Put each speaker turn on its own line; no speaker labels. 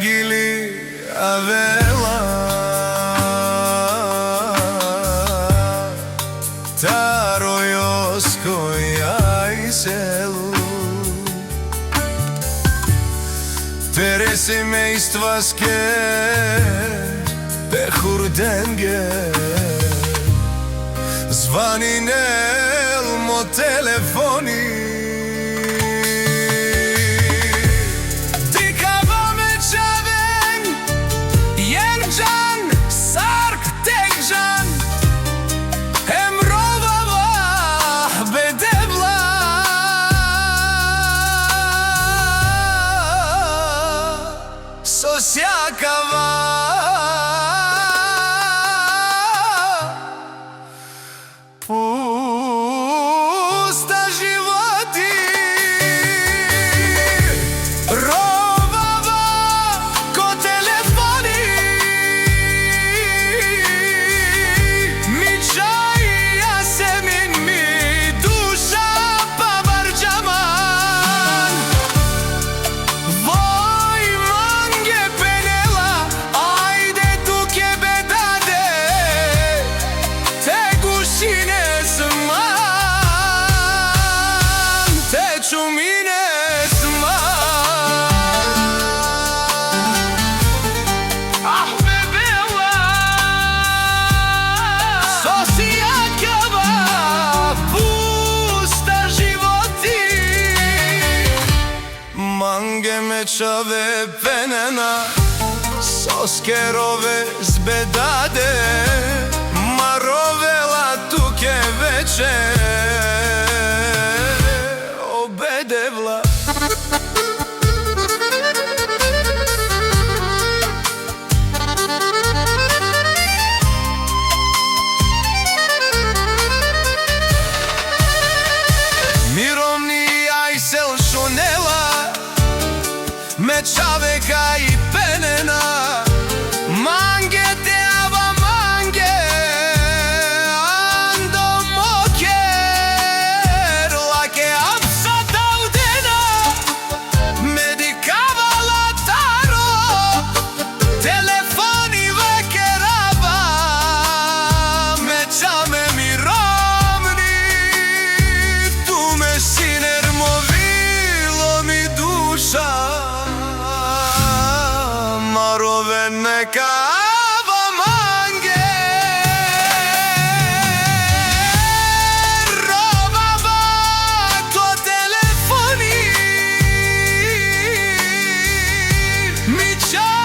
nargili avela Tarojosko jajselu Tere semejstvaske Pehurdenge Zvani nelmo telefoni Sosjakava Pusta životi Rovava ko telefoni Mi čaj ja semin mi duša pa barđaman Čave penena Soskerove zbedade Marovela tuke veče Obedevla Mirovni ajsel šunela Me čaveka i penena Mange te ava mange Ando moker Lake apsa daudena Medikavala taro Telefoni vekerava Me čame mirovni Tu me siner movilo mi duša Neka ava mange Rovava ko telefoni Mi čaj